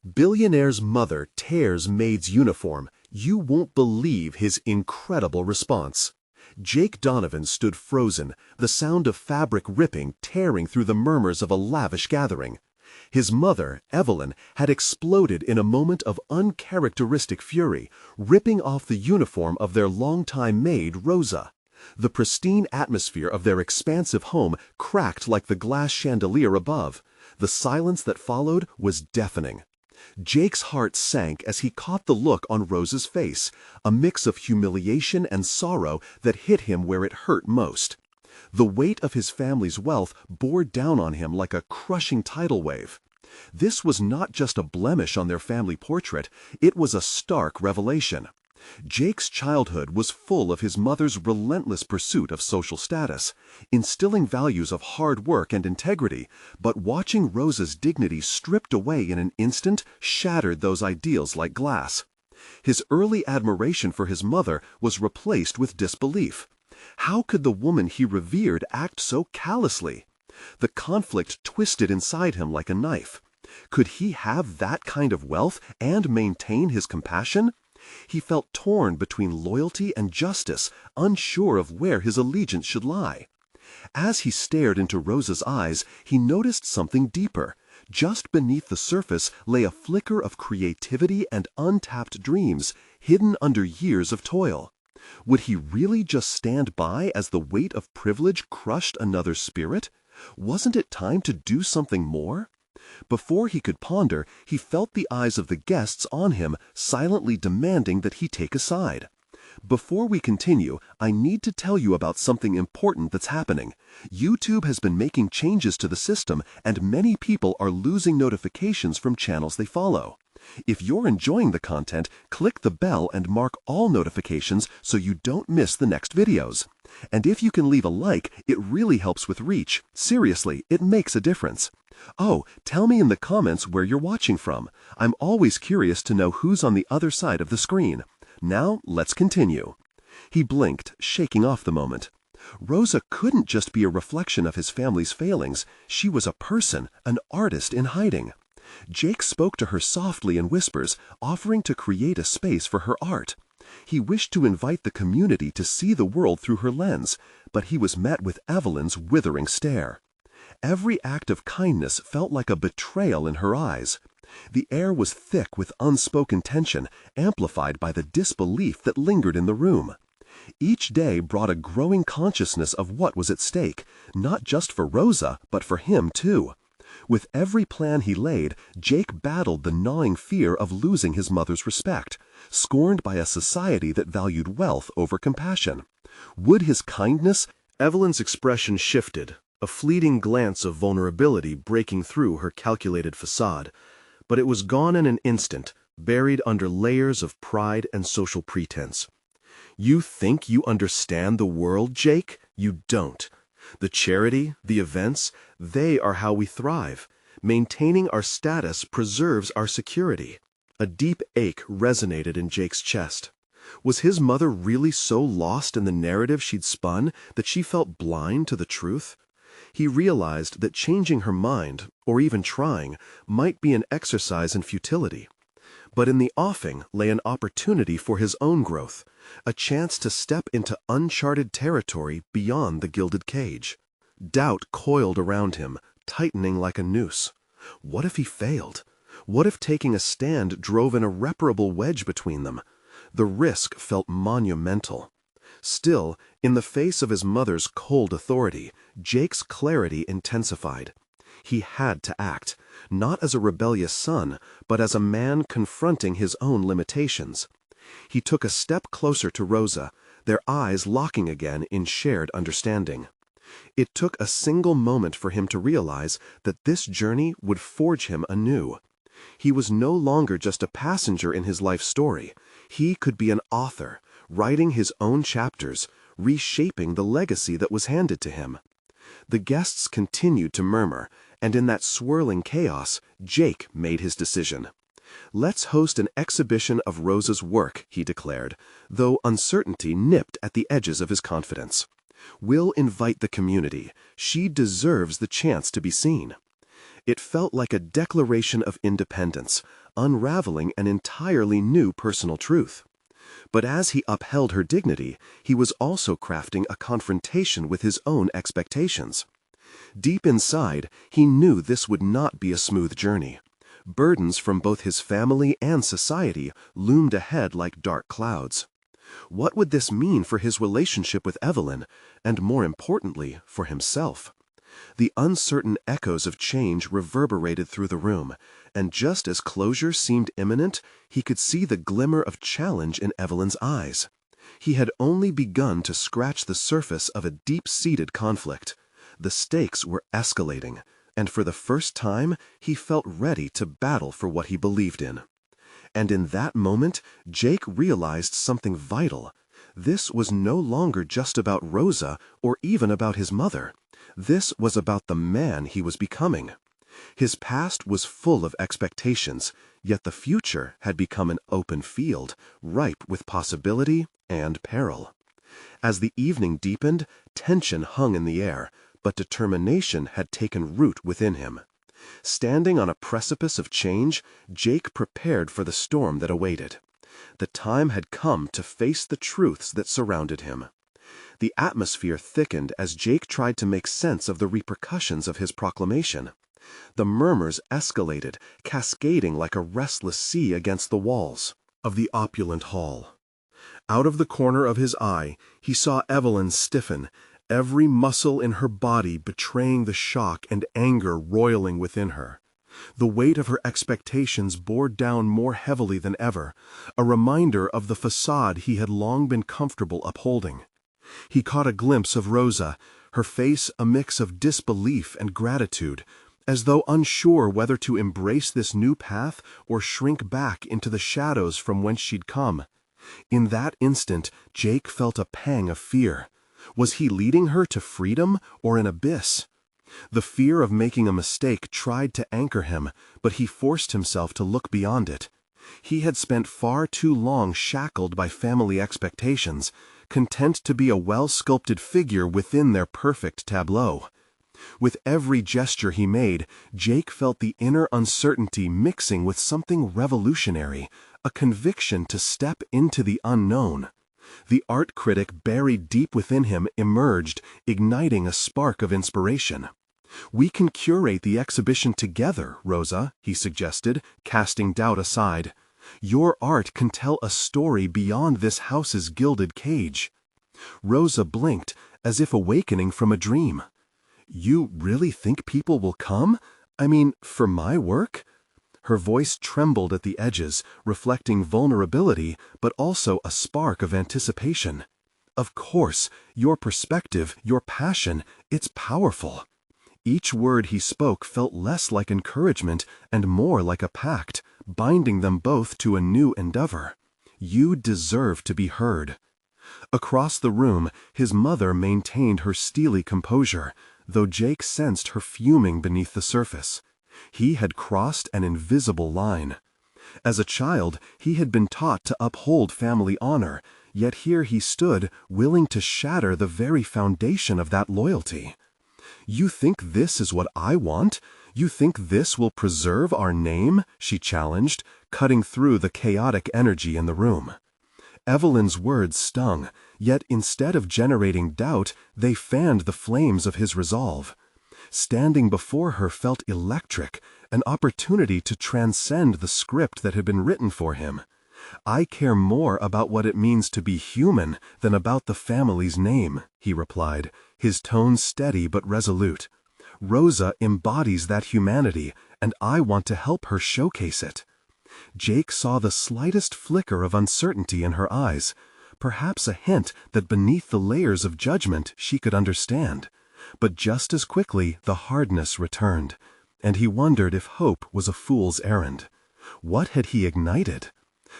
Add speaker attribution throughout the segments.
Speaker 1: Billionaire's mother tears Maid's uniform. You won't believe his incredible response. Jake Donovan stood frozen, the sound of fabric ripping tearing through the murmurs of a lavish gathering. His mother, Evelyn, had exploded in a moment of uncharacteristic fury, ripping off the uniform of their longtime maid, Rosa. The pristine atmosphere of their expansive home cracked like the glass chandelier above. The silence that followed was deafening. Jake's heart sank as he caught the look on Rosa's face, a mix of humiliation and sorrow that hit him where it hurt most. The weight of his family's wealth bore down on him like a crushing tidal wave. This was not just a blemish on their family portrait, it was a stark revelation. Jake's childhood was full of his mother's relentless pursuit of social status, instilling values of hard work and integrity, but watching Rosa's dignity stripped away in an instant shattered those ideals like glass. His early admiration for his mother was replaced with disbelief. How could the woman he revered act so callously? The conflict twisted inside him like a knife. Could he have that kind of wealth and maintain his compassion? He felt torn between loyalty and justice, unsure of where his allegiance should lie. As he stared into Rosa's eyes, he noticed something deeper. Just beneath the surface lay a flicker of creativity and untapped dreams, hidden under years of toil. Would he really just stand by as the weight of privilege crushed another's spirit? Wasn't it time to do something more? Before he could ponder, he felt the eyes of the guests on him, silently demanding that he take a side. Before we continue, I need to tell you about something important that's happening. YouTube has been making changes to the system, and many people are losing notifications from channels they follow. If you're enjoying the content, click the bell and mark all notifications so you don't miss the next videos. And if you can leave a like, it really helps with reach. Seriously, it makes a difference. Oh, tell me in the comments where you're watching from. I'm always curious to know who's on the other side of the screen. Now, let's continue. He blinked, shaking off the moment. Rosa couldn't just be a reflection of his family's failings. She was a person, an artist in hiding. Jake spoke to her softly in whispers, offering to create a space for her art. He wished to invite the community to see the world through her lens, but he was met with Evelyn's withering stare. Every act of kindness felt like a betrayal in her eyes. The air was thick with unspoken tension, amplified by the disbelief that lingered in the room. Each day brought a growing consciousness of what was at stake, not just for Rosa, but for him too. With every plan he laid, Jake battled the gnawing fear of losing his mother's respect, scorned by a society that valued wealth over compassion. Would his kindness— Evelyn's expression shifted, a fleeting glance of vulnerability breaking through her calculated facade. But it was gone in an instant, buried under layers of pride and social pretense. You think you understand the world, Jake? You don't. The charity, the events, they are how we thrive. Maintaining our status preserves our security. A deep ache resonated in Jake's chest. Was his mother really so lost in the narrative she'd spun that she felt blind to the truth? He realized that changing her mind, or even trying, might be an exercise in futility. But in the offing lay an opportunity for his own growth, a chance to step into uncharted territory beyond the gilded cage. Doubt coiled around him, tightening like a noose. What if he failed? What if taking a stand drove an irreparable wedge between them? The risk felt monumental. Still, in the face of his mother's cold authority, Jake's clarity intensified. He had to act, not as a rebellious son, but as a man confronting his own limitations. He took a step closer to Rosa, their eyes locking again in shared understanding. It took a single moment for him to realize that this journey would forge him anew. He was no longer just a passenger in his life story. He could be an author, writing his own chapters, reshaping the legacy that was handed to him. The guests continued to murmur, and in that swirling chaos, Jake made his decision. Let's host an exhibition of Rosa's work, he declared, though uncertainty nipped at the edges of his confidence. We'll invite the community. She deserves the chance to be seen. It felt like a declaration of independence, unraveling an entirely new personal truth. But as he upheld her dignity, he was also crafting a confrontation with his own expectations. Deep inside, he knew this would not be a smooth journey. Burdens from both his family and society loomed ahead like dark clouds. What would this mean for his relationship with Evelyn, and more importantly, for himself? The uncertain echoes of change reverberated through the room, and just as closure seemed imminent, he could see the glimmer of challenge in Evelyn's eyes. He had only begun to scratch the surface of a deep-seated conflict. The stakes were escalating, and for the first time, he felt ready to battle for what he believed in. And in that moment, Jake realized something vital. This was no longer just about Rosa or even about his mother. This was about the man he was becoming. His past was full of expectations, yet the future had become an open field, ripe with possibility and peril. As the evening deepened, tension hung in the air, but determination had taken root within him. Standing on a precipice of change, Jake prepared for the storm that awaited. The time had come to face the truths that surrounded him. The atmosphere thickened as Jake tried to make sense of the repercussions of his proclamation. The murmurs escalated, cascading like a restless sea against the walls of the opulent hall. Out of the corner of his eye, he saw Evelyn stiffen, every muscle in her body betraying the shock and anger roiling within her. The weight of her expectations bore down more heavily than ever, a reminder of the facade he had long been comfortable upholding. He caught a glimpse of Rosa, her face a mix of disbelief and gratitude, as though unsure whether to embrace this new path or shrink back into the shadows from whence she'd come. In that instant, Jake felt a pang of fear. Was he leading her to freedom or an abyss? The fear of making a mistake tried to anchor him, but he forced himself to look beyond it. He had spent far too long shackled by family expectations, content to be a well-sculpted figure within their perfect tableau. With every gesture he made, Jake felt the inner uncertainty mixing with something revolutionary, a conviction to step into the unknown. The art critic buried deep within him emerged, igniting a spark of inspiration. "We can curate the exhibition together, Rosa," he suggested, casting doubt aside. "Your art can tell a story beyond this house's gilded cage." Rosa blinked, as if awakening from a dream. "You really think people will come? I mean, for my work?" Her voice trembled at the edges, reflecting vulnerability, but also a spark of anticipation. "Of course, your perspective, your passion, it's powerful." Each word he spoke felt less like encouragement and more like a pact, binding them both to a new endeavor. "You deserve to be heard." Across the room, his mother maintained her steely composure, though Jake sensed her fuming beneath the surface. He had crossed an invisible line. As a child, he had been taught to uphold family honor, yet here he stood, willing to shatter the very foundation of that loyalty. "You think this is what I want? You think this will preserve our name?" she challenged, cutting through the chaotic energy in the room. Evelyn's words stung, yet instead of generating doubt, they fanned the flames of his resolve. Standing before her felt electric, an opportunity to transcend the script that had been written for him. "I care more about what it means to be human than about the family's name," he replied, his tone steady but resolute. "Rosa embodies that humanity, and I want to help her showcase it." Jake saw the slightest flicker of uncertainty in her eyes, perhaps a hint that beneath the layers of judgment she could understand. But just as quickly the hardness returned, and he wondered if hope was a fool's errand. What had he ignited?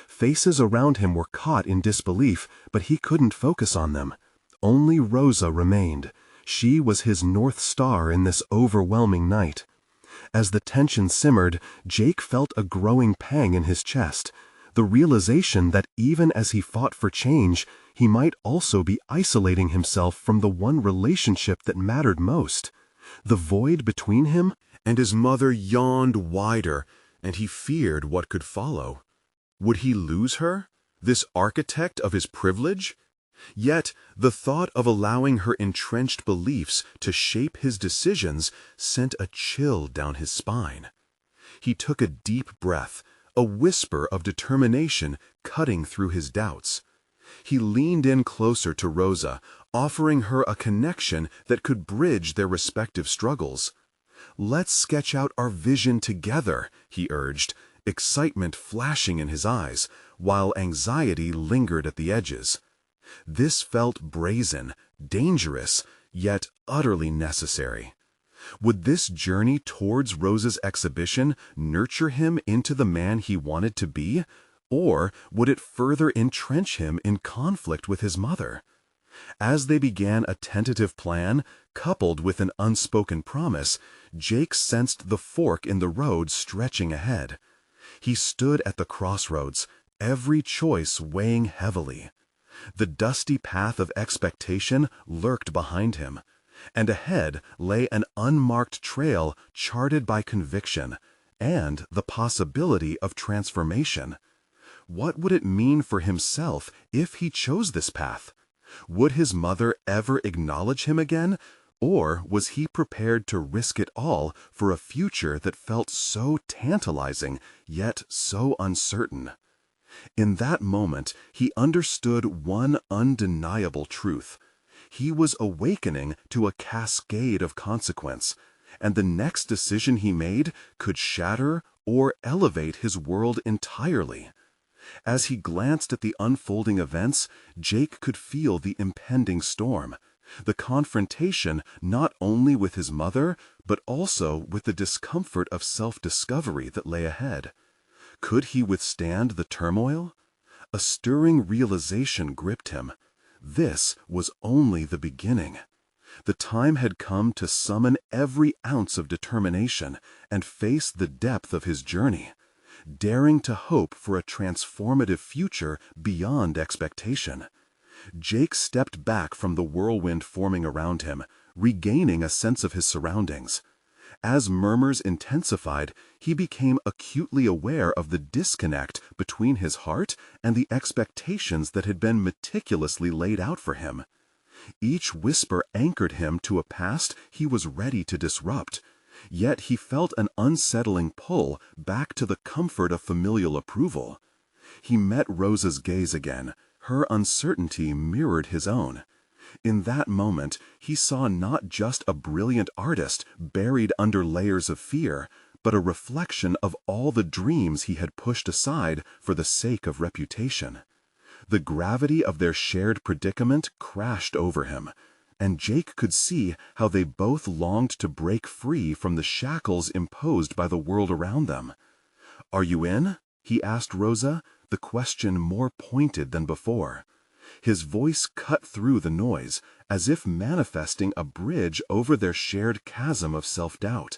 Speaker 1: Faces around him were caught in disbelief, but he couldn't focus on them. Only Rosa remained. She was his North Star in this overwhelming night. As the tension simmered, Jake felt a growing pang in his chest, the realization that even as he fought for change, he might also be isolating himself from the one relationship that mattered most. The void between him and his mother yawned wider, and he feared what could follow. Would he lose her, this architect of his privilege? Yet the thought of allowing her entrenched beliefs to shape his decisions sent a chill down his spine. He took a deep breath, a whisper of determination cutting through his doubts. He leaned in closer to Rosa, offering her a connection that could bridge their respective struggles. "Let's sketch out our vision together," he urged, excitement flashing in his eyes, while anxiety lingered at the edges. This felt brazen, dangerous, yet utterly necessary. Would this journey towards Rosa's exhibition nurture him into the man he wanted to be, or would it further entrench him in conflict with his mother? As they began a tentative plan, coupled with an unspoken promise, Jake sensed the fork in the road stretching ahead. He stood at the crossroads, every choice weighing heavily. The dusty path of expectation lurked behind him, and ahead lay an unmarked trail charted by conviction and the possibility of transformation. What would it mean for himself if he chose this path? Would his mother ever acknowledge him again, or was he prepared to risk it all for a future that felt so tantalizing yet so uncertain? In that moment, he understood one undeniable truth. He was awakening to a cascade of consequence, and the next decision he made could shatter or elevate his world entirely. As he glanced at the unfolding events, Jake could feel the impending storm, the confrontation not only with his mother, but also with the discomfort of self-discovery that lay ahead. Could he withstand the turmoil? A stirring realization gripped him. This was only the beginning. The time had come to summon every ounce of determination and face the depth of his journey, daring to hope for a transformative future beyond expectation. Jake stepped back from the whirlwind forming around him, regaining a sense of his surroundings. As murmurs intensified, he became acutely aware of the disconnect between his heart and the expectations that had been meticulously laid out for him. Each whisper anchored him to a past he was ready to disrupt, yet he felt an unsettling pull back to the comfort of familial approval. He met Rosa's gaze again. Her uncertainty mirrored his own. In that moment, he saw not just a brilliant artist buried under layers of fear, but a reflection of all the dreams he had pushed aside for the sake of reputation. The gravity of their shared predicament crashed over him, and Jake could see how they both longed to break free from the shackles imposed by the world around them. "Are you in?" he asked Rosa, the question more pointed than before. His voice cut through the noise, as if manifesting a bridge over their shared chasm of self-doubt.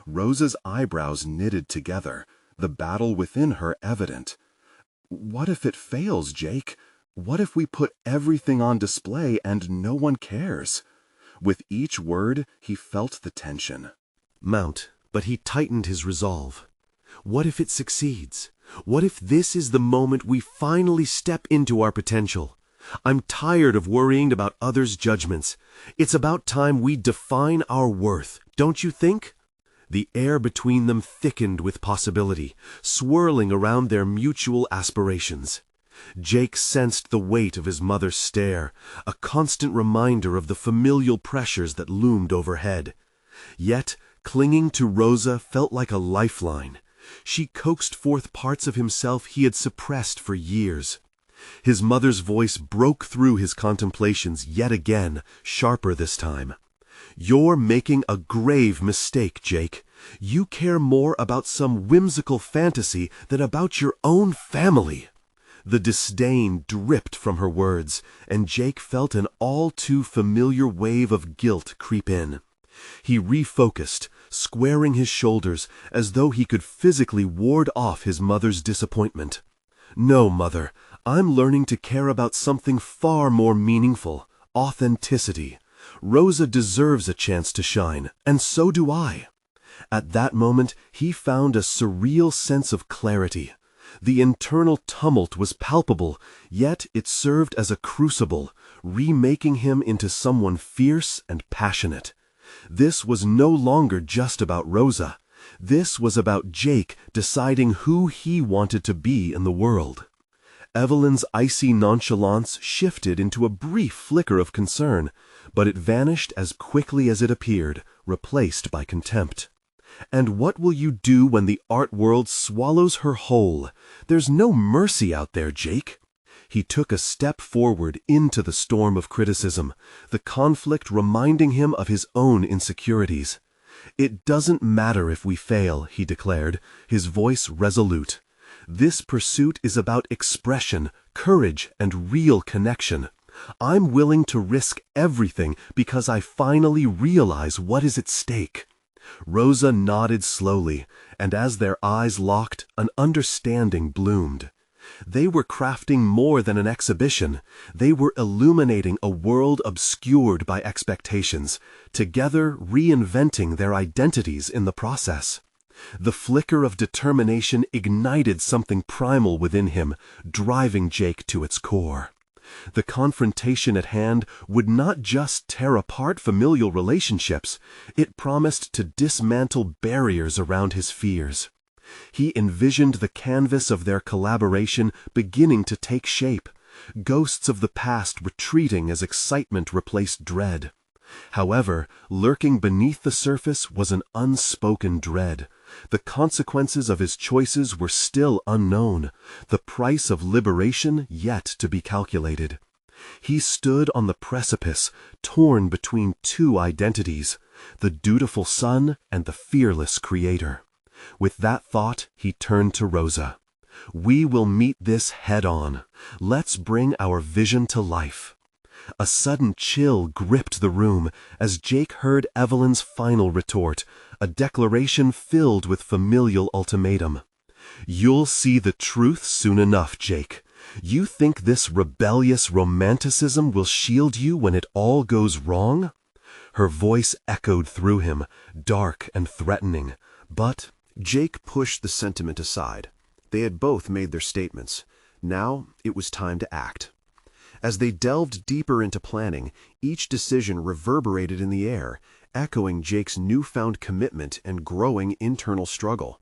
Speaker 1: Rosa's eyebrows knitted together, the battle within her evident. "What if it fails, Jake? What if we put everything on display and no one cares?" With each word, he felt the tension mount, but he tightened his resolve. What if it succeeds? What if this is the moment we finally step into our potential? I'm tired of worrying about others' judgments. It's about time we define our worth, don't you think? The air between them thickened with possibility, swirling around their mutual aspirations. Jake sensed the weight of his mother's stare, a constant reminder of the familial pressures that loomed overhead. Yet, clinging to Rosa felt like a lifeline. She coaxed forth parts of himself he had suppressed for years. His mother's voice broke through his contemplations yet again, sharper this time. "You're making a grave mistake, Jake. You care more about some whimsical fantasy than about your own family." The disdain dripped from her words, and Jake felt an all-too-familiar wave of guilt creep in. He refocused, squaring his shoulders as though he could physically ward off his mother's disappointment. "No, Mother, I'm learning to care about something far more meaningful: authenticity. Rosa deserves a chance to shine, and so do I." At that moment, he found a surreal sense of clarity. The internal tumult was palpable, yet it served as a crucible, remaking him into someone fierce and passionate. This was no longer just about Rosa. This was about Jake deciding who he wanted to be in the world. Evelyn's icy nonchalance shifted into a brief flicker of concern, but it vanished as quickly as it appeared, replaced by contempt. And what will you do when the art world swallows her whole? There's no mercy out there, Jake. He took a step forward into the storm of criticism, the conflict reminding him of his own insecurities. It doesn't matter if we fail, he declared, his voice resolute. This pursuit is about expression, courage, and real connection. I'm willing to risk everything because I finally realize what is at stake. Rosa nodded slowly, and as their eyes locked, an understanding bloomed. They were crafting more than an exhibition. They were illuminating a world obscured by expectations, together reinventing their identities in the process. The flicker of determination ignited something primal within him, driving Jake to its core. The confrontation at hand would not just tear apart familial relationships, it promised to dismantle barriers around his fears. He envisioned the canvas of their collaboration beginning to take shape, ghosts of the past retreating as excitement replaced dread. However, lurking beneath the surface was an unspoken dread. The consequences of his choices were still unknown, the price of liberation yet to be calculated. He stood on the precipice, torn between two identities, the dutiful son and the fearless creator. With that thought, he turned to Rosa. We will meet this head-on. Let's bring our vision to life. A sudden chill gripped the room as Jake heard Evelyn's final retort, a declaration filled with familial ultimatum. You'll see the truth soon enough, Jake. You think this rebellious romanticism will shield you when it all goes wrong? Her voice echoed through him, dark and threatening. But Jake pushed the sentiment aside. They had both made their statements. Now it was time to act. As they delved deeper into planning, each decision reverberated in the air, echoing Jake's newfound commitment and growing internal struggle.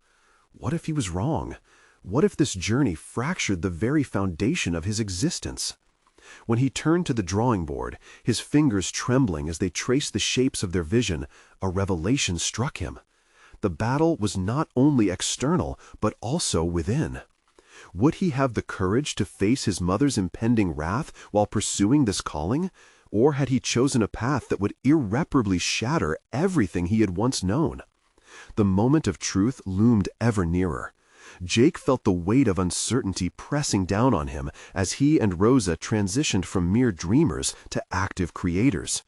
Speaker 1: What if he was wrong? What if this journey fractured the very foundation of his existence? When he turned to the drawing board, his fingers trembling as they traced the shapes of their vision, a revelation struck him. The battle was not only external, but also within. Would he have the courage to face his mother's impending wrath while pursuing this calling? Or had he chosen a path that would irreparably shatter everything he had once known? The moment of truth loomed ever nearer. Jake felt the weight of uncertainty pressing down on him as he and Rosa transitioned from mere dreamers to active creators.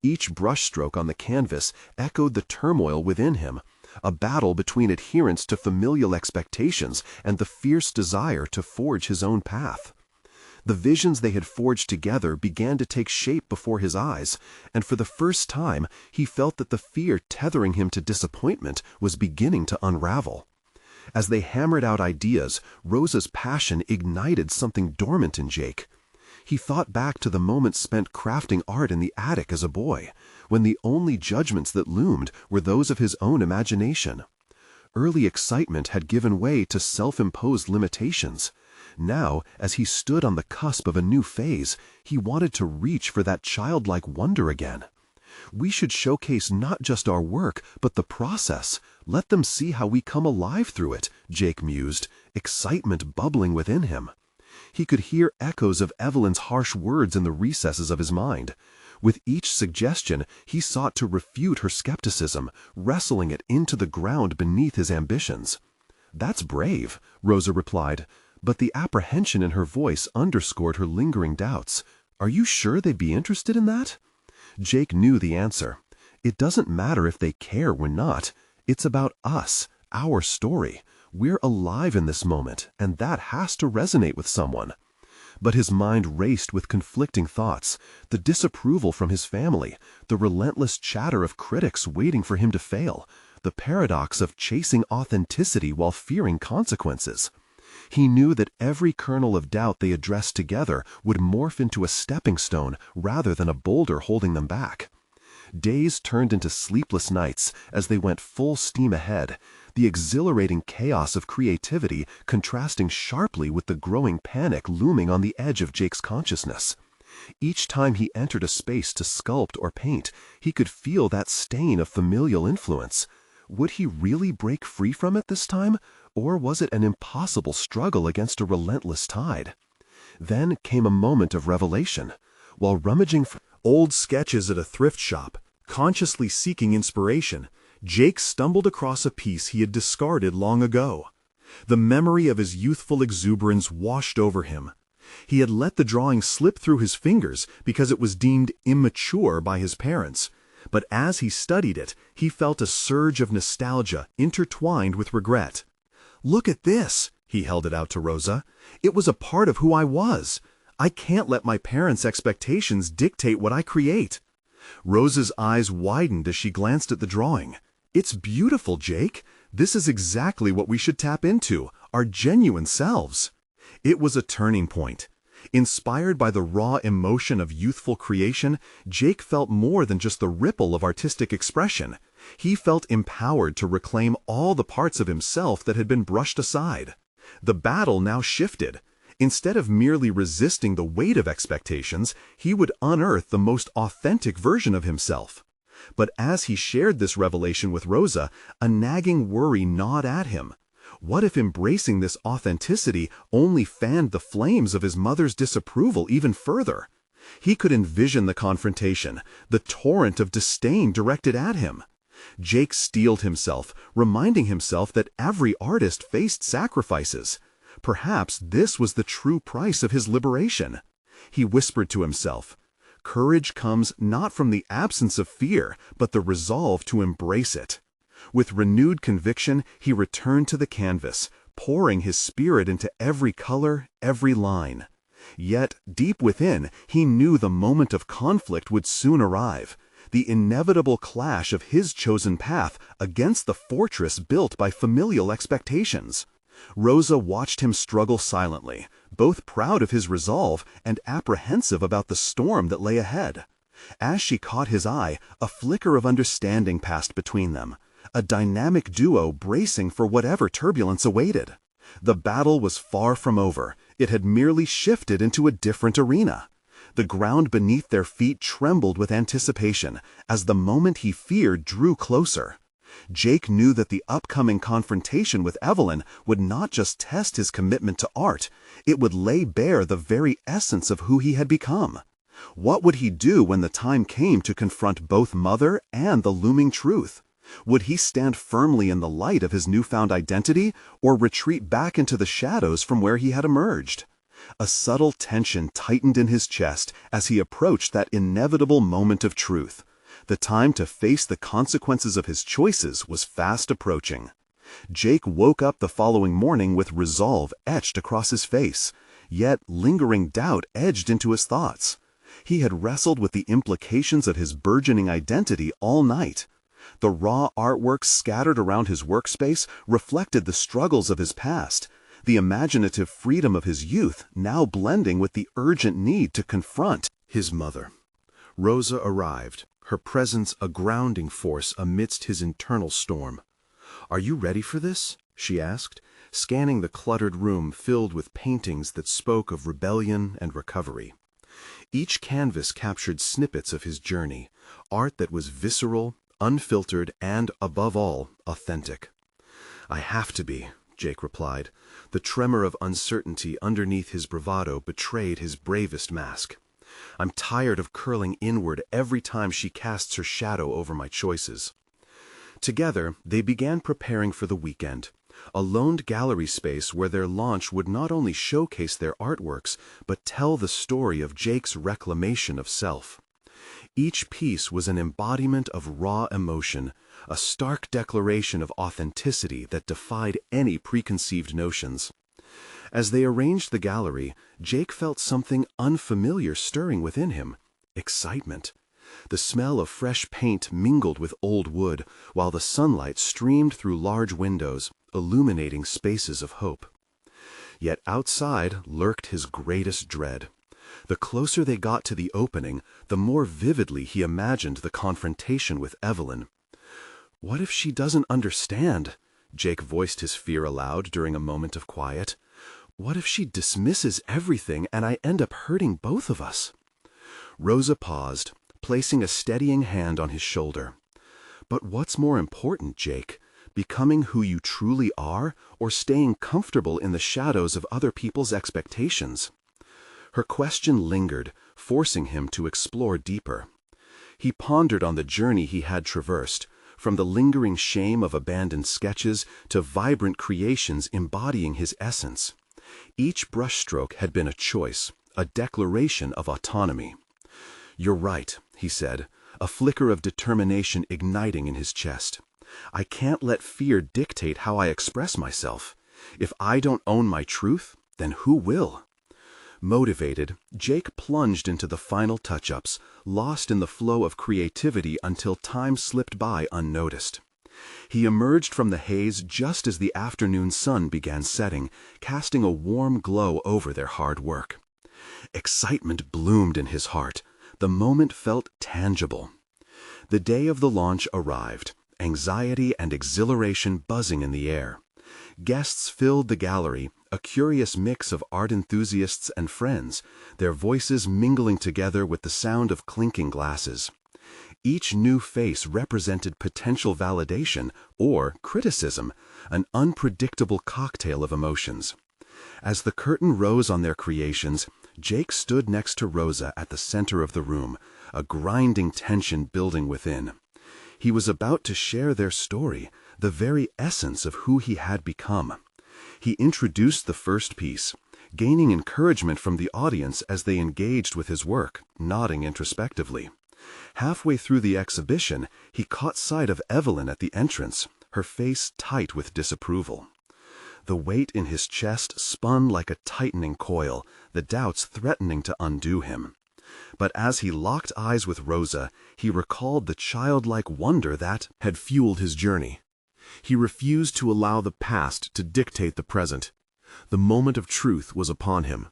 Speaker 1: Each brushstroke on the canvas echoed the turmoil within him, a battle between adherence to familial expectations and the fierce desire to forge his own path. The visions they had forged together began to take shape before his eyes, and for the first time he felt that the fear tethering him to disappointment was beginning to unravel. As they hammered out ideas, Rosa's passion ignited something dormant in Jake. He thought back to the moments spent crafting art in the attic as a boy, when the only judgments that loomed were those of his own imagination. Early excitement had given way to self-imposed limitations. Now, as he stood on the cusp of a new phase, he wanted to reach for that childlike wonder again. We should showcase not just our work, but the process. Let them see how we come alive through it, Jake mused, excitement bubbling within him. He could hear echoes of Evelyn's harsh words in the recesses of his mind. With each suggestion, he sought to refute her skepticism, wrestling it into the ground beneath his ambitions. "That's brave," Rosa replied, but the apprehension in her voice underscored her lingering doubts. "Are you sure they'd be interested in that?" Jake knew the answer. It doesn't matter if they care or not. It's about us, our story. We're alive in this moment, and that has to resonate with someone. But his mind raced with conflicting thoughts, the disapproval from his family, the relentless chatter of critics waiting for him to fail, the paradox of chasing authenticity while fearing consequences. He knew that every kernel of doubt they addressed together would morph into a stepping stone rather than a boulder holding them back. Days turned into sleepless nights as they went full steam ahead, the exhilarating chaos of creativity contrasting sharply with the growing panic looming on the edge of Jake's consciousness. Each time he entered a space to sculpt or paint, he could feel that stain of familial influence. Would he really break free from it this time, or was it an impossible struggle against a relentless tide? Then came a moment of revelation. While rummaging for old sketches at a thrift shop, consciously seeking inspiration, Jake stumbled across a piece he had discarded long ago. The memory of his youthful exuberance washed over him. He had let the drawing slip through his fingers because it was deemed immature by his parents. But as he studied it, he felt a surge of nostalgia intertwined with regret. "Look at this," he held it out to Rosa. "It was a part of who I was. I can't let my parents' expectations dictate what I create." Rosa's eyes widened as she glanced at the drawing. "It's beautiful, Jake. This is exactly what we should tap into, our genuine selves." It was a turning point. Inspired by the raw emotion of youthful creation, Jake felt more than just the ripple of artistic expression. He felt empowered to reclaim all the parts of himself that had been brushed aside. The battle now shifted. Instead of merely resisting the weight of expectations, he would unearth the most authentic version of himself. But as he shared this revelation with Rosa, a nagging worry gnawed at him. What if embracing this authenticity only fanned the flames of his mother's disapproval even further? He could envision the confrontation, the torrent of disdain directed at him. Jake steeled himself, reminding himself that every artist faced sacrifices. Perhaps this was the true price of his liberation. He whispered to himself, "Courage comes not from the absence of fear, but the resolve to embrace it." With renewed conviction, he returned to the canvas, pouring his spirit into every color, every line. Yet, deep within, he knew the moment of conflict would soon arrive, the inevitable clash of his chosen path against the fortress built by familial expectations. Rosa watched him struggle silently, both proud of his resolve and apprehensive about the storm that lay ahead. As she caught his eye, a flicker of understanding passed between them, a dynamic duo bracing for whatever turbulence awaited. The battle was far from over. It had merely shifted into a different arena. The ground beneath their feet trembled with anticipation as the moment he feared drew closer. Jake knew that the upcoming confrontation with Evelyn would not just test his commitment to art, it would lay bare the very essence of who he had become. What would he do when the time came to confront both mother and the looming truth? Would he stand firmly in the light of his newfound identity, or retreat back into the shadows from where he had emerged? A subtle tension tightened in his chest as he approached that inevitable moment of truth. The time to face the consequences of his choices was fast approaching. Jake woke up the following morning with resolve etched across his face, yet lingering doubt edged into his thoughts. He had wrestled with the implications of his burgeoning identity all night. The raw artwork scattered around his workspace reflected the struggles of his past, the imaginative freedom of his youth now blending with the urgent need to confront his mother. Rosa arrived, her presence a grounding force amidst his internal storm. "Are you ready for this?" she asked, scanning the cluttered room filled with paintings that spoke of rebellion and recovery. Each canvas captured snippets of his journey, art that was visceral, unfiltered, and, above all, authentic. "I have to be," Jake replied. The tremor of uncertainty underneath his bravado betrayed his bravest mask. "I'm tired of curling inward every time she casts her shadow over my choices." Together, they began preparing for the weekend, a loaned gallery space where their launch would not only showcase their artworks, but tell the story of Jake's reclamation of self. Each piece was an embodiment of raw emotion, a stark declaration of authenticity that defied any preconceived notions. As they arranged the gallery, Jake felt something unfamiliar stirring within him: excitement. The smell of fresh paint mingled with old wood, while the sunlight streamed through large windows, illuminating spaces of hope. Yet outside lurked his greatest dread. The closer they got to the opening, the more vividly he imagined the confrontation with Evelyn. "What if she doesn't understand?" Jake voiced his fear aloud during a moment of quiet. "What if she dismisses everything and I end up hurting both of us?" Rosa paused, placing a steadying hand on his shoulder. "But what's more important, Jake? Becoming who you truly are, or staying comfortable in the shadows of other people's expectations?" Her question lingered, forcing him to explore deeper. He pondered on the journey he had traversed, from the lingering shame of abandoned sketches to vibrant creations embodying his essence. Each brushstroke had been a choice, a declaration of autonomy. "You're right," he said, a flicker of determination igniting in his chest. "I can't let fear dictate how I express myself. If I don't own my truth, then who will?" Motivated, Jake plunged into the final touch-ups, lost in the flow of creativity until time slipped by unnoticed. He emerged from the haze just as the afternoon sun began setting, casting a warm glow over their hard work. Excitement bloomed in his heart. The moment felt tangible. The day of the launch arrived, anxiety and exhilaration buzzing in the air. Guests filled the gallery, a curious mix of art enthusiasts and friends, their voices mingling together with the sound of clinking glasses. Each new face represented potential validation or criticism, an unpredictable cocktail of emotions. As the curtain rose on their creations, Jake stood next to Rosa at the center of the room, a grinding tension building within. He was about to share their story, the very essence of who he had become. He introduced the first piece, gaining encouragement from the audience as they engaged with his work, nodding introspectively. Halfway through the exhibition, he caught sight of Evelyn at the entrance, her face tight with disapproval. The weight in his chest spun like a tightening coil, the doubts threatening to undo him. But as he locked eyes with Rosa, he recalled the childlike wonder that had fueled his journey. He refused to allow the past to dictate the present. The moment of truth was upon him.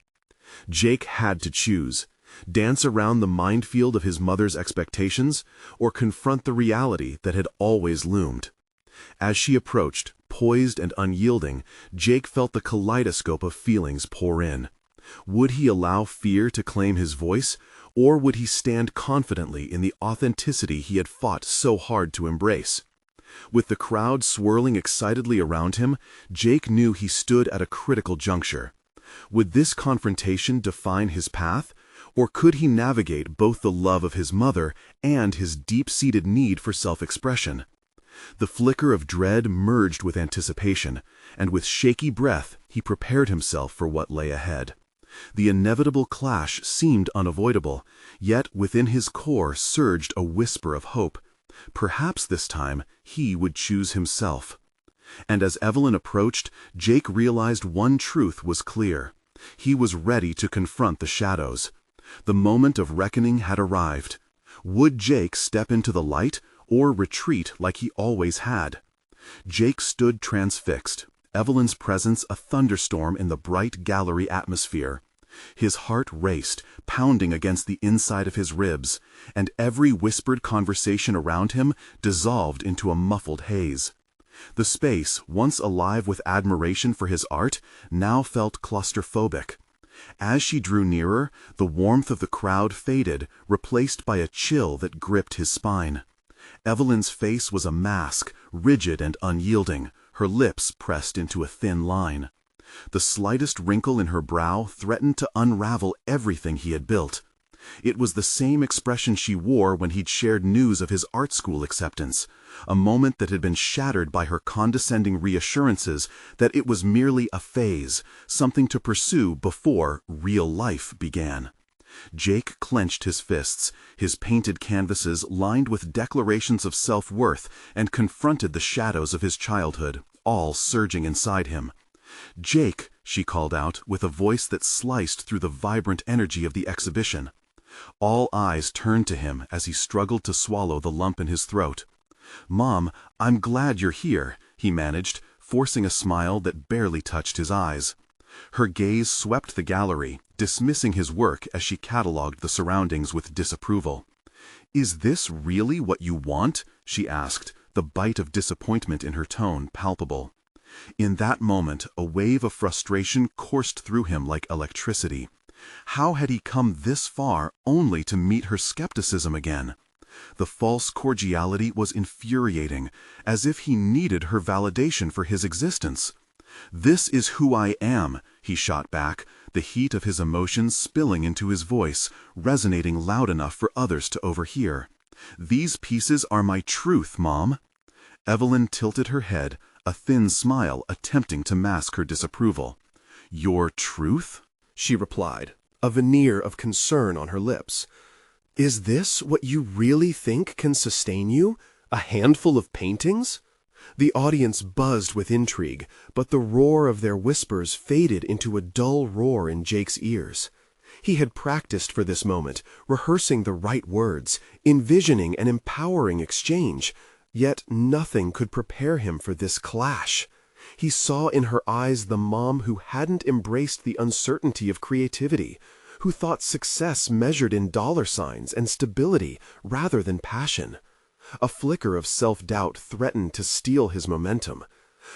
Speaker 1: Jake had to choose: dance around the minefield of his mother's expectations, or confront the reality that had always loomed. As she approached, poised and unyielding, Jake felt the kaleidoscope of feelings pour in. Would he allow fear to claim his voice, or would he stand confidently in the authenticity he had fought so hard to embrace? With the crowd swirling excitedly around him, Jake knew he stood at a critical juncture. Would this confrontation define his path, or could he navigate both the love of his mother and his deep-seated need for self-expression? The flicker of dread merged with anticipation, and with shaky breath he prepared himself for what lay ahead. The inevitable clash seemed unavoidable, yet within his core surged a whisper of hope. Perhaps this time he would choose himself. And as Evelyn approached, Jake realized one truth was clear. He was ready to confront the shadows. The moment of reckoning had arrived. Would Jake step into the light, or retreat like he always had? Jake stood transfixed, Evelyn's presence a thunderstorm in the bright gallery atmosphere. His heart raced, pounding against the inside of his ribs, and every whispered conversation around him dissolved into a muffled haze. The space, once alive with admiration for his art, now felt claustrophobic. As she drew nearer, the warmth of the crowd faded, replaced by a chill that gripped his spine. Evelyn's face was a mask, rigid and unyielding, her lips pressed into a thin line. The slightest wrinkle in her brow threatened to unravel everything he had built. It was the same expression she wore when he'd shared news of his art school acceptance, a moment that had been shattered by her condescending reassurances that it was merely a phase, something to pursue before real life began. Jake clenched his fists, his painted canvases lined with declarations of self-worth, and confronted the shadows of his childhood, all surging inside him. "Jake," she called out, with a voice that sliced through the vibrant energy of the exhibition. All eyes turned to him as he struggled to swallow the lump in his throat. "Mom, I'm glad you're here," he managed, forcing a smile that barely touched his eyes. Her gaze swept the gallery, dismissing his work as she catalogued the surroundings with disapproval. "Is this really what you want?" she asked, the bite of disappointment in her tone palpable. In that moment, a wave of frustration coursed through him like electricity. How had he come this far only to meet her skepticism again? The false cordiality was infuriating, as if he needed her validation for his existence. "This is who I am," he shot back, the heat of his emotions spilling into his voice, resonating loud enough for others to overhear. "These pieces are my truth, Mom." Evelyn tilted her head, a thin smile attempting to mask her disapproval. "Your truth?" she replied, a veneer of concern on her lips. "Is this what you really think can sustain you? A handful of paintings?" The audience buzzed with intrigue, but the roar of their whispers faded into a dull roar in Jake's ears. He had practiced for this moment, rehearsing the right words, envisioning an empowering exchange, yet nothing could prepare him for this clash. He saw in her eyes the mom who hadn't embraced the uncertainty of creativity, who thought success measured in dollar signs and stability rather than passion. A flicker of self-doubt threatened to steal his momentum.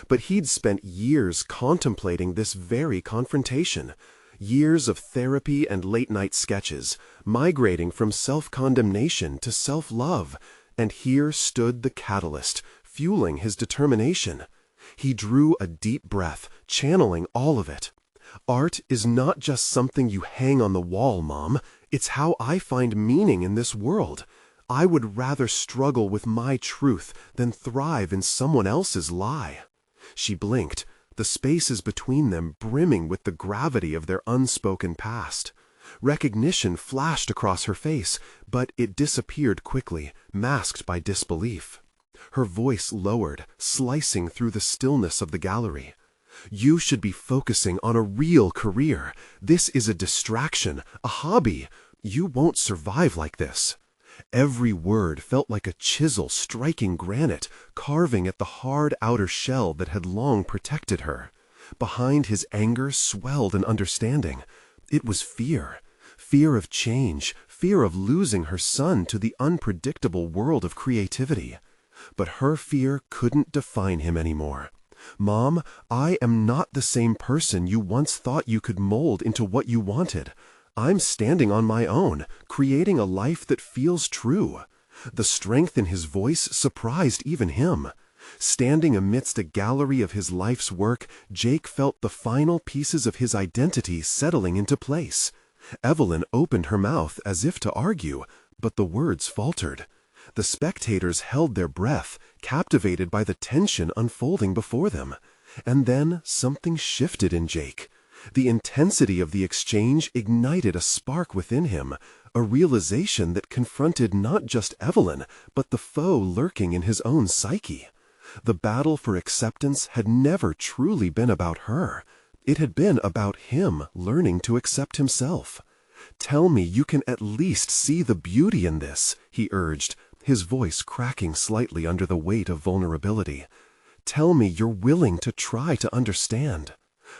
Speaker 1: But he'd spent years contemplating this very confrontation, years of therapy and late-night sketches, migrating from self-condemnation to self-love, and here stood the catalyst, fueling his determination. He drew a deep breath, channeling all of it. "Art is not just something you hang on the wall, Mom. It's how I find meaning in this world. I would rather struggle with my truth than thrive in someone else's lie." She blinked, the spaces between them brimming with the gravity of their unspoken past. Recognition flashed across her face, but it disappeared quickly, masked by disbelief. Her voice lowered, slicing through the stillness of the gallery. "You should be focusing on a real career. This is a distraction, a hobby. You won't survive like this." Every word felt like a chisel striking granite, carving at the hard outer shell that had long protected her. Behind his anger swelled an understanding. It was fear. Fear of change, fear of losing her son to the unpredictable world of creativity. But her fear couldn't define him anymore. "Mom, I am not the same person you once thought you could mold into what you wanted. I'm standing on my own, creating a life that feels true." The strength in his voice surprised even him. Standing amidst a gallery of his life's work, Jake felt the final pieces of his identity settling into place. Evelyn opened her mouth as if to argue, but the words faltered. The spectators held their breath, captivated by the tension unfolding before them. And then something shifted in Jake. The intensity of the exchange ignited a spark within him, a realization that confronted not just Evelyn, but the foe lurking in his own psyche. The battle for acceptance had never truly been about her. It had been about him learning to accept himself. "Tell me you can at least see the beauty in this," he urged, his voice cracking slightly under the weight of vulnerability. "Tell me you're willing to try to understand."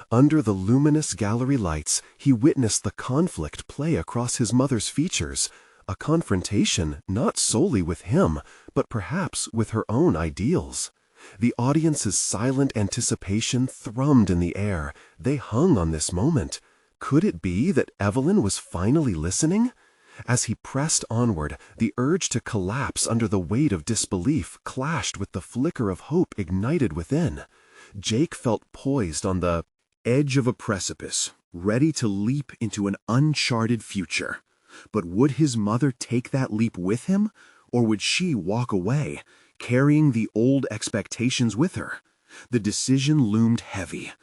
Speaker 1: Under the luminous gallery lights, he witnessed the conflict play across his mother's features, a confrontation not solely with him, but perhaps with her own ideals. The audience's silent anticipation thrummed in the air. They hung on this moment. Could it be that Evelyn was finally listening? As he pressed onward, the urge to collapse under the weight of disbelief clashed with the flicker of hope ignited within. Jake felt poised on the edge of a precipice, ready to leap into an uncharted future. But would his mother take that leap with him, or would she walk away, carrying the old expectations with her? The decision loomed heavy.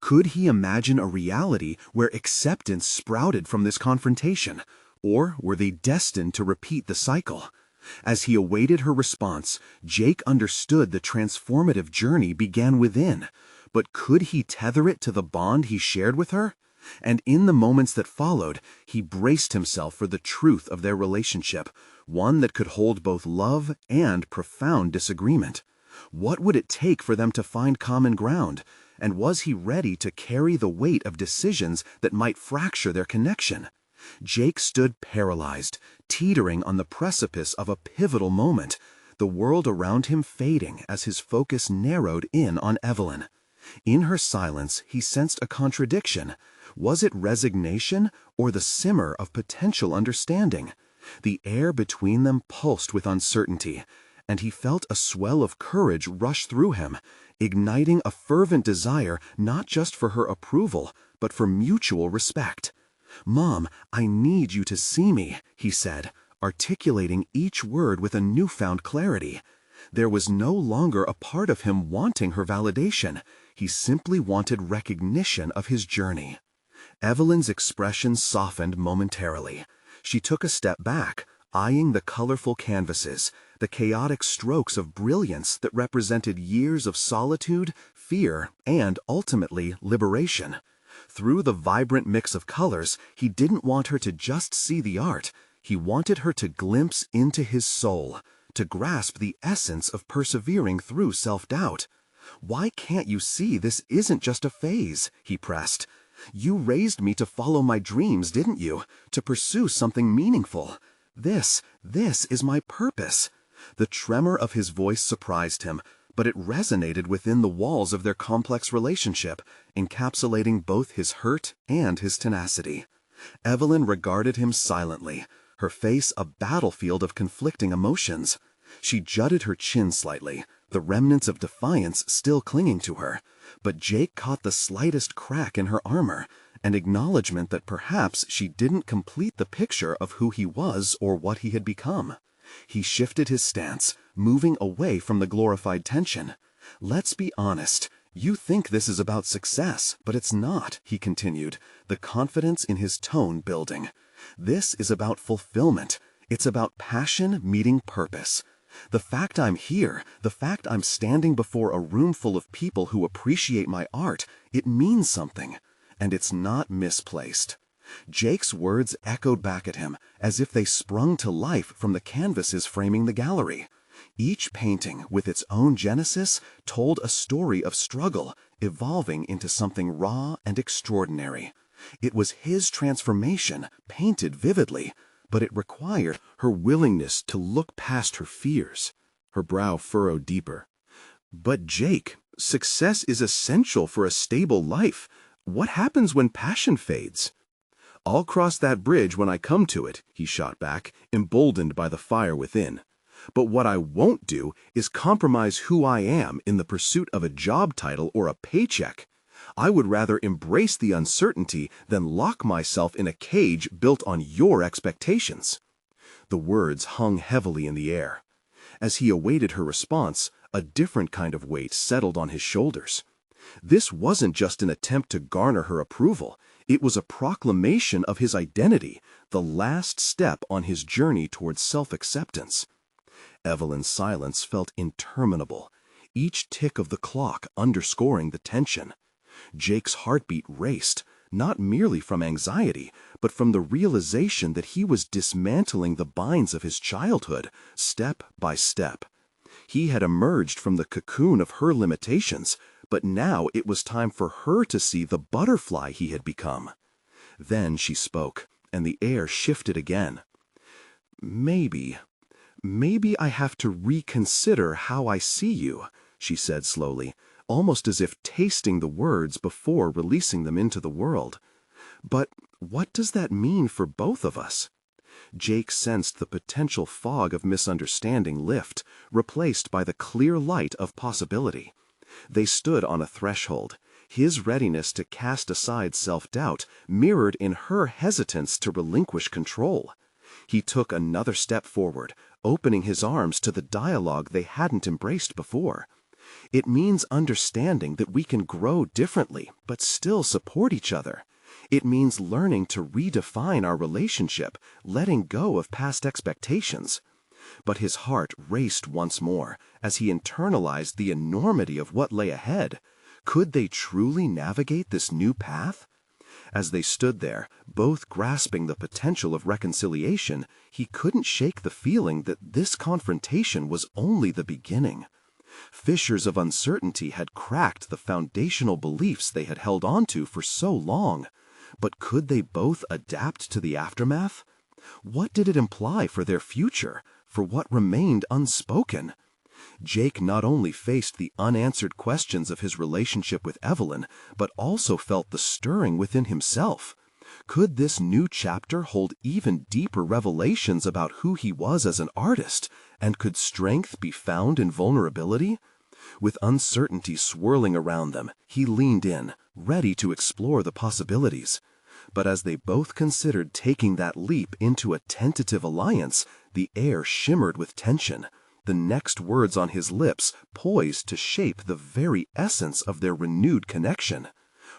Speaker 1: Could he imagine a reality where acceptance sprouted from this confrontation, or were they destined to repeat the cycle? As he awaited her response, Jake understood the transformative journey began within. But could he tether it to the bond he shared with her? And in the moments that followed, he braced himself for the truth of their relationship, one that could hold both love and profound disagreement. What would it take for them to find common ground? And was he ready to carry the weight of decisions that might fracture their connection? Jake stood paralyzed, teetering on the precipice of a pivotal moment, the world around him fading as his focus narrowed in on Evelyn. In her silence, he sensed a contradiction. Was it resignation or the simmer of potential understanding? The air between them pulsed with uncertainty, and he felt a swell of courage rush through him, igniting a fervent desire not just for her approval, but for mutual respect. "Mom, I need you to see me," he said, articulating each word with a newfound clarity. There was no longer a part of him wanting her validation. He simply wanted recognition of his journey. Evelyn's expression softened momentarily. She took a step back, eyeing the colorful canvases, the chaotic strokes of brilliance that represented years of solitude, fear, and, ultimately, liberation. Through the vibrant mix of colors, he didn't want her to just see the art. He wanted her to glimpse into his soul, to grasp the essence of persevering through self-doubt. "Why can't you see this isn't just a phase?" he pressed. "You raised me to follow my dreams, didn't you? To pursue something meaningful. This is my purpose." The tremor of his voice surprised him, but it resonated within the walls of their complex relationship, encapsulating both his hurt and his tenacity. Evelyn regarded him silently, her face a battlefield of conflicting emotions. She jutted her chin slightly, the remnants of defiance still clinging to her, but Jake caught the slightest crack in her armor, an acknowledgement that perhaps she didn't complete the picture of who he was or what he had become. He shifted his stance, moving away from the glorified tension. "Let's be honest. You think this is about success, but it's not," he continued, the confidence in his tone building. "This is about fulfillment. It's about passion meeting purpose. The fact I'm here, the fact I'm standing before a room full of people who appreciate my art, it means something, and it's not misplaced." Jake's words echoed back at him, as if they sprung to life from the canvases framing the gallery. Each painting, with its own genesis, told a story of struggle, evolving into something raw and extraordinary. It was his transformation, painted vividly, but it required her willingness to look past her fears. Her brow furrowed deeper. "But Jake, success is essential for a stable life. What happens when passion fades?" "I'll cross that bridge when I come to it," he shot back, emboldened by the fire within. "But what I won't do is compromise who I am in the pursuit of a job title or a paycheck. I would rather embrace the uncertainty than lock myself in a cage built on your expectations." The words hung heavily in the air. As he awaited her response, a different kind of weight settled on his shoulders. This wasn't just an attempt to garner her approval. It was a proclamation of his identity, the last step on his journey towards self-acceptance. Evelyn's silence felt interminable, each tick of the clock underscoring the tension. Jake's heartbeat raced, not merely from anxiety, but from the realization that he was dismantling the binds of his childhood, step by step. He had emerged from the cocoon of her limitations, but now it was time for her to see the butterfly he had become. Then she spoke, and the air shifted again. Maybe I have to reconsider how I see you," she said slowly, almost as if tasting the words before releasing them into the world. "But what does that mean for both of us?" Jake sensed the potential fog of misunderstanding lift, replaced by the clear light of possibility. They stood on a threshold, his readiness to cast aside self-doubt mirrored in her hesitance to relinquish control. He took another step forward, opening his arms to the dialogue they hadn't embraced before. "It means understanding that we can grow differently, but still support each other. It means learning to redefine our relationship, letting go of past expectations." But his heart raced once more as he internalized the enormity of what lay ahead. Could they truly navigate this new path? As they stood there, both grasping the potential of reconciliation, he couldn't shake the feeling that this confrontation was only the beginning. Fissures of uncertainty had cracked the foundational beliefs they had held onto for so long. But could they both adapt to the aftermath? What did it imply for their future, for what remained unspoken? Jake not only faced the unanswered questions of his relationship with Evelyn, but also felt the stirring within himself. Could this new chapter hold even deeper revelations about who he was as an artist, and could strength be found in vulnerability? With uncertainty swirling around them, he leaned in, ready to explore the possibilities. But as they both considered taking that leap into a tentative alliance, the air shimmered with tension. The next words on his lips poised to shape the very essence of their renewed connection.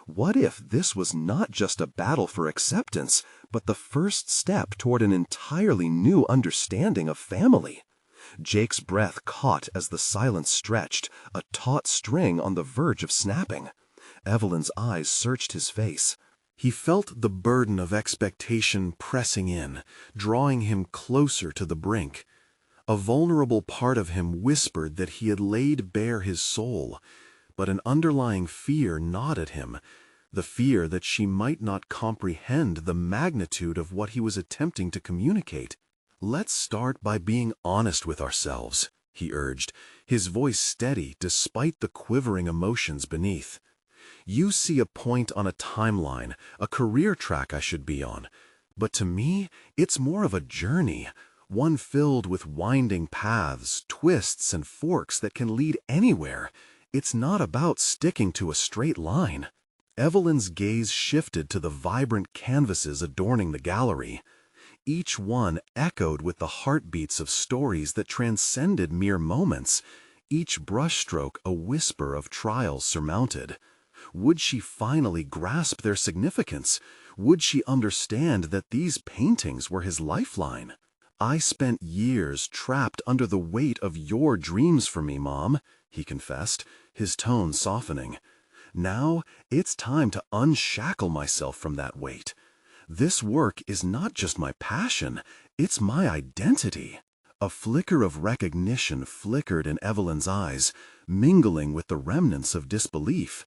Speaker 1: What if this was not just a battle for acceptance, but the first step toward an entirely new understanding of family? Jake's breath caught as the silence stretched, a taut string on the verge of snapping. Evelyn's eyes searched his face. He felt the burden of expectation pressing in, drawing him closer to the brink. A vulnerable part of him whispered that he had laid bare his soul, but an underlying fear gnawed at him, the fear that she might not comprehend the magnitude of what he was attempting to communicate. "Let's start by being honest with ourselves," he urged, his voice steady despite the quivering emotions beneath. "You see a point on a timeline, a career track I should be on, but to me, it's more of a journey. One filled with winding paths, twists, and forks that can lead anywhere. It's not about sticking to a straight line." Evelyn's gaze shifted to the vibrant canvases adorning the gallery. Each one echoed with the heartbeats of stories that transcended mere moments, each brushstroke a whisper of trials surmounted. Would she finally grasp their significance? Would she understand that these paintings were his lifeline? "I spent years trapped under the weight of your dreams for me, Mom," he confessed, his tone softening. "Now, it's time to unshackle myself from that weight. This work is not just my passion, it's my identity." A flicker of recognition flickered in Evelyn's eyes, mingling with the remnants of disbelief.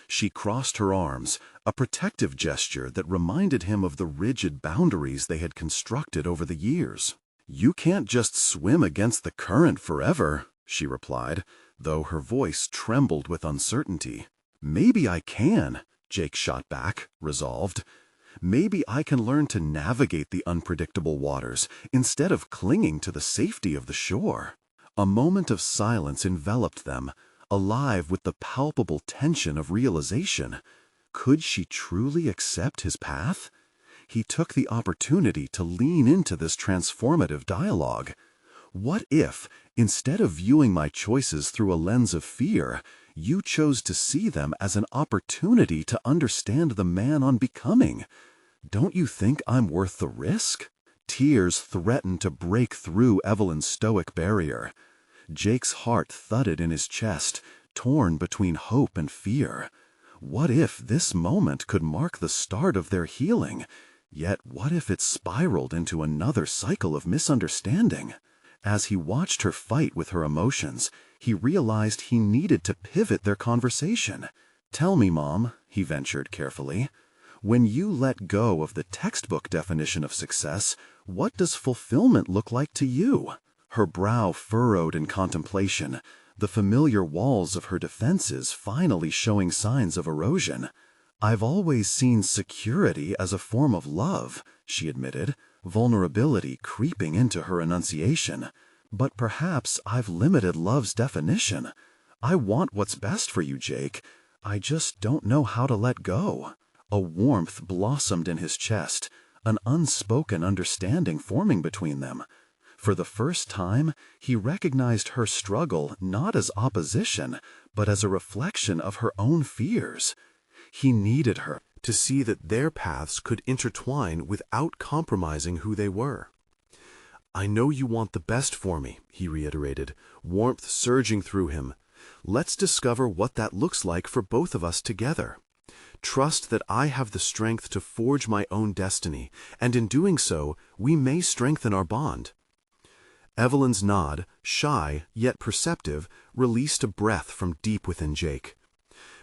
Speaker 1: She crossed her arms, a protective gesture that reminded him of the rigid boundaries they had constructed over the years. "You can't just swim against the current forever," she replied, though her voice trembled with uncertainty. "Maybe I can," Jake shot back, resolved. "Maybe I can learn to navigate the unpredictable waters instead of clinging to the safety of the shore." A moment of silence enveloped them, alive with the palpable tension of realization. Could she truly accept his path? He took the opportunity to lean into this transformative dialogue. "What if, instead of viewing my choices through a lens of fear, you chose to see them as an opportunity to understand the man on becoming? Don't you think I'm worth the risk?" Tears threatened to break through Evelyn's stoic barrier. Jake's heart thudded in his chest, torn between hope and fear. What if this moment could mark the start of their healing? Yet what if it spiraled into another cycle of misunderstanding? As he watched her fight with her emotions, he realized he needed to pivot their conversation. "Tell me, Mom," he ventured carefully, "when you let go of the textbook definition of success, what does fulfillment look like to you?" Her brow furrowed in contemplation, the familiar walls of her defenses finally showing signs of erosion. "I've always seen security as a form of love," she admitted, vulnerability creeping into her enunciation. "But perhaps I've limited love's definition. I want what's best for you, Jake. I just don't know how to let go." A warmth blossomed in his chest, an unspoken understanding forming between them. For the first time, he recognized her struggle not as opposition, but as a reflection of her own fears. He needed her to see that their paths could intertwine without compromising who they were. "I know you want the best for me," he reiterated, warmth surging through him. "Let's discover what that looks like for both of us together. Trust that I have the strength to forge my own destiny, and in doing so, we may strengthen our bond." Evelyn's nod, shy yet perceptive, released a breath from deep within Jake.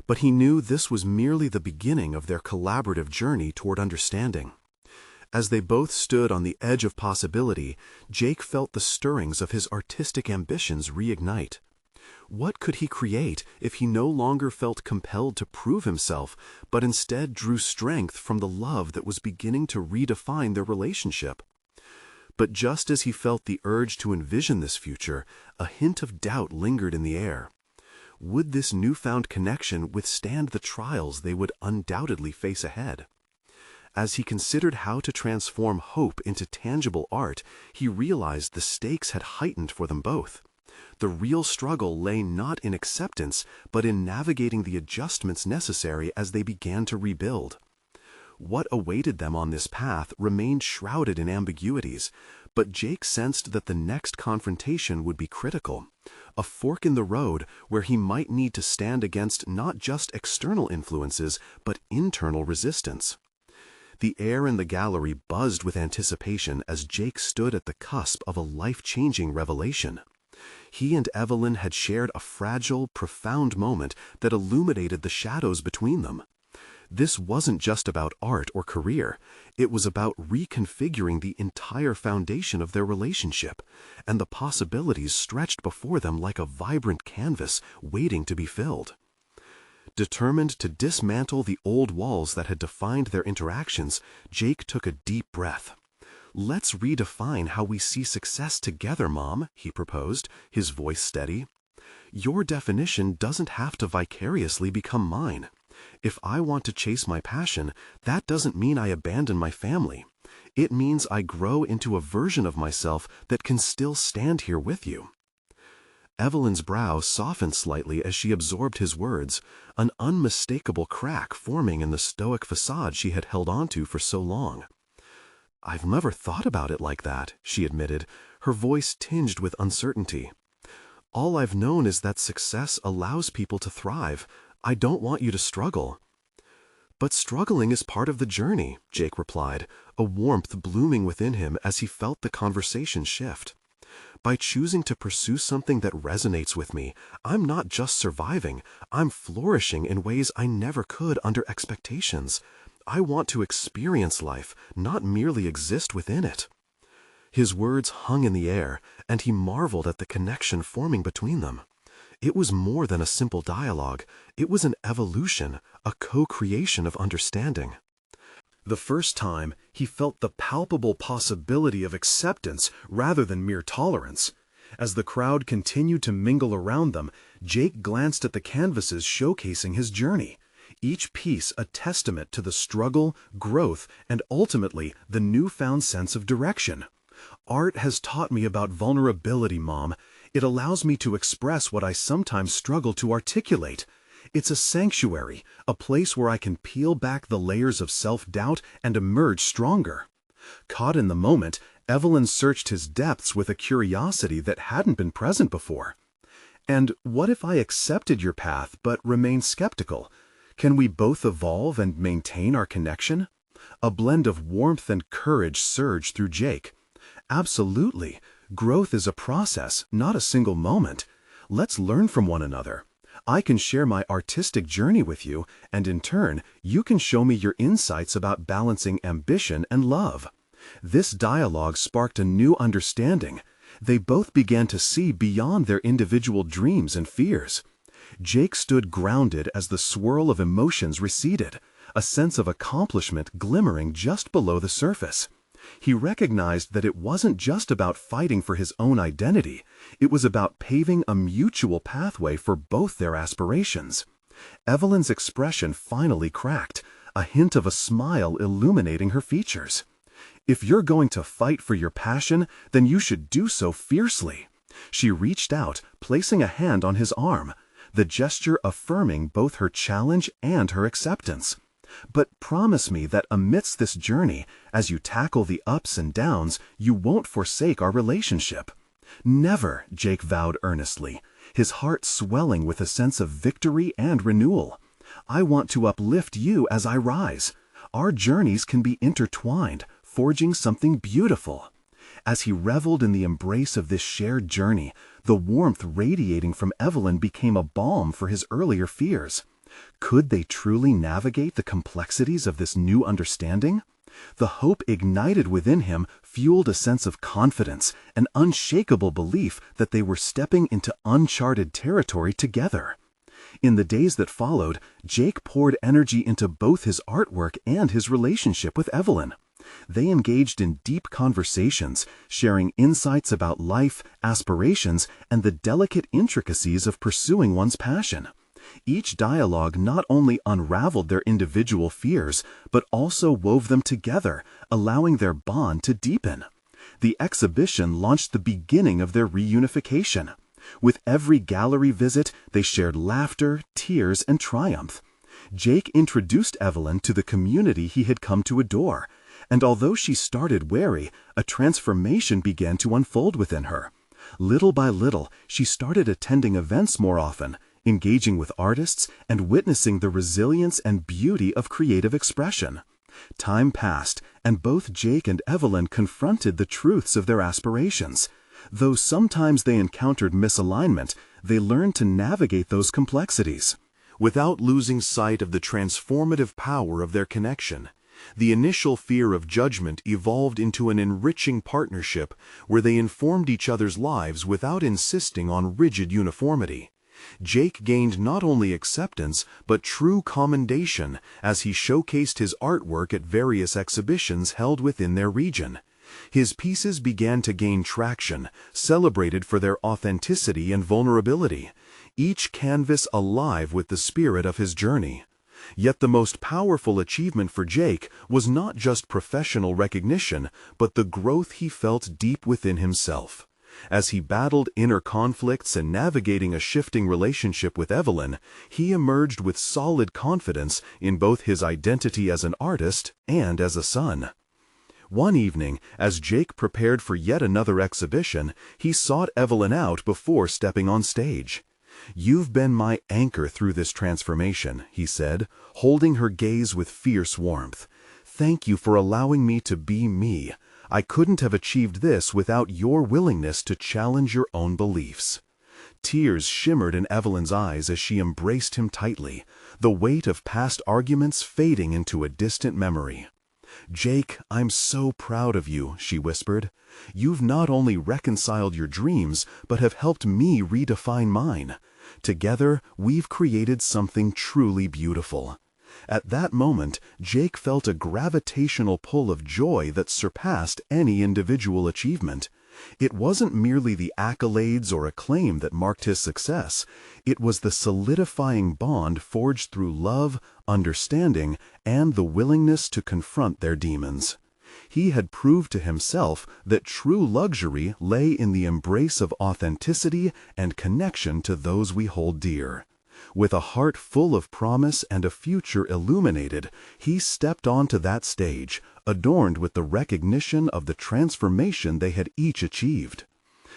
Speaker 1: But he knew this was merely the beginning of their collaborative journey toward understanding. As they both stood on the edge of possibility, Jake felt the stirrings of his artistic ambitions reignite. What could he create if he no longer felt compelled to prove himself, but instead drew strength from the love that was beginning to redefine their relationship? But just as he felt the urge to envision this future, a hint of doubt lingered in the air. Would this newfound connection withstand the trials they would undoubtedly face ahead? As he considered how to transform hope into tangible art, he realized the stakes had heightened for them both. The real struggle lay not in acceptance, but in navigating the adjustments necessary as they began to rebuild. What awaited them on this path remained shrouded in ambiguities, but Jake sensed that the next confrontation would be critical, a fork in the road where he might need to stand against not just external influences, but internal resistance. The air in the gallery buzzed with anticipation as Jake stood at the cusp of a life-changing revelation. He and Evelyn had shared a fragile, profound moment that illuminated the shadows between them. This wasn't just about art or career, it was about reconfiguring the entire foundation of their relationship, and the possibilities stretched before them like a vibrant canvas waiting to be filled. Determined to dismantle the old walls that had defined their interactions, Jake took a deep breath. "Let's redefine how we see success together, Mom," he proposed, his voice steady. "Your definition doesn't have to vicariously become mine. If I want to chase my passion, that doesn't mean I abandon my family. It means I grow into a version of myself that can still stand here with you." Evelyn's brow softened slightly as she absorbed his words, an unmistakable crack forming in the stoic facade she had held onto for so long. "I've never thought about it like that," she admitted, her voice tinged with uncertainty. "All I've known is that success allows people to thrive. I don't want you to struggle." "But struggling is part of the journey," Jake replied, a warmth blooming within him as he felt the conversation shift. "By choosing to pursue something that resonates with me, I'm not just surviving, I'm flourishing in ways I never could under expectations. I want to experience life, not merely exist within it." His words hung in the air, and he marveled at the connection forming between them. It was more than a simple dialogue, it was an evolution, a co-creation of understanding. The first time, he felt the palpable possibility of acceptance rather than mere tolerance. As the crowd continued to mingle around them, Jake glanced at the canvases showcasing his journey, each piece a testament to the struggle, growth, and ultimately the newfound sense of direction. "Art has taught me about vulnerability, Mom. It allows me to express what I sometimes struggle to articulate. It's a sanctuary, a place where I can peel back the layers of self-doubt and emerge stronger." Caught in the moment, Evelyn searched his depths with a curiosity that hadn't been present before. "And what if I accepted your path but remained skeptical? Can we both evolve and maintain our connection?" A blend of warmth and courage surged through Jake. "Absolutely. Growth is a process, not a single moment. Let's learn from one another. I can share my artistic journey with you, and in turn, you can show me your insights about balancing ambition and love." This dialogue sparked a new understanding. They both began to see beyond their individual dreams and fears. Jake stood grounded as the swirl of emotions receded, a sense of accomplishment glimmering just below the surface. He recognized that it wasn't just about fighting for his own identity, it was about paving a mutual pathway for both their aspirations. Evelyn's expression finally cracked, a hint of a smile illuminating her features. "If you're going to fight for your passion, then you should do so fiercely." She reached out, placing a hand on his arm, the gesture affirming both her challenge and her acceptance. "But promise me that amidst this journey, as you tackle the ups and downs, you won't forsake our relationship." "Never," Jake vowed earnestly, his heart swelling with a sense of victory and renewal. I want to uplift you as I rise. Our journeys can be intertwined, forging something beautiful." As he reveled in the embrace of this shared journey, the warmth radiating from Evelyn became a balm for his earlier fears. Could they truly navigate the complexities of this new understanding? The hope ignited within him fueled a sense of confidence, an unshakable belief that they were stepping into uncharted territory together. In the days that followed, Jake poured energy into both his artwork and his relationship with Evelyn. They engaged in deep conversations, sharing insights about life, aspirations, and the delicate intricacies of pursuing one's passion. Each dialogue not only unraveled their individual fears, but also wove them together, allowing their bond to deepen. The exhibition launched the beginning of their reunification. With every gallery visit, they shared laughter, tears, and triumph. Jake introduced Evelyn to the community he had come to adore, and although she started wary, a transformation began to unfold within her. Little by little, she started attending events more often, engaging with artists, and witnessing the resilience and beauty of creative expression. Time passed, and both Jake and Evelyn confronted the truths of their aspirations. Though sometimes they encountered misalignment, they learned to navigate those complexities. Without losing sight of the transformative power of their connection, the initial fear of judgment evolved into an enriching partnership where they informed each other's lives without insisting on rigid uniformity. Jake gained not only acceptance, but true commendation as he showcased his artwork at various exhibitions held within their region. His pieces began to gain traction, celebrated for their authenticity and vulnerability, each canvas alive with the spirit of his journey. Yet the most powerful achievement for Jake was not just professional recognition, but the growth he felt deep within himself. As he battled inner conflicts and navigating a shifting relationship with Evelyn, he emerged with solid confidence in both his identity as an artist and as a son. One evening, as Jake prepared for yet another exhibition, he sought Evelyn out before stepping on stage. "You've been my anchor through this transformation," he said, holding her gaze with fierce warmth. "Thank you for allowing me to be me. I couldn't have achieved this without your willingness to challenge your own beliefs." Tears shimmered in Evelyn's eyes as she embraced him tightly, the weight of past arguments fading into a distant memory. "Jake, I'm so proud of you," she whispered. "You've not only reconciled your dreams, but have helped me redefine mine. Together, we've created something truly beautiful." At that moment, Jake felt a gravitational pull of joy that surpassed any individual achievement. It wasn't merely the accolades or acclaim that marked his success. It was the solidifying bond forged through love, understanding, and the willingness to confront their demons. He had proved to himself that true luxury lay in the embrace of authenticity and connection to those we hold dear. With a heart full of promise and a future illuminated, he stepped onto that stage, adorned with the recognition of the transformation they had each achieved.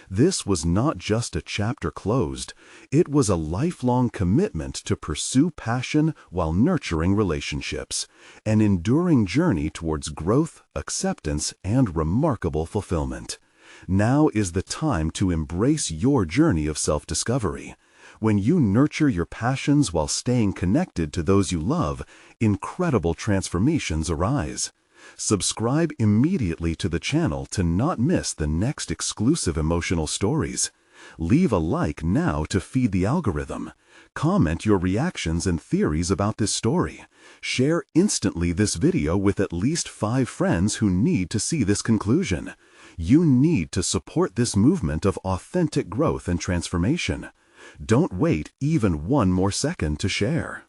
Speaker 1: This was not just a chapter closed, it was a lifelong commitment to pursue passion while nurturing relationships, an enduring journey towards growth, acceptance, and remarkable fulfillment. Now is the time to embrace your journey of self-discovery. When you nurture your passions while staying connected to those you love, incredible transformations arise. Subscribe immediately to the channel to not miss the next exclusive emotional stories. Leave a like now to feed the algorithm. Comment your reactions and theories about this story. Share instantly this video with at least 5 friends who need to see this conclusion. You need to support this movement of authentic growth and transformation. Don't wait even one more second to share.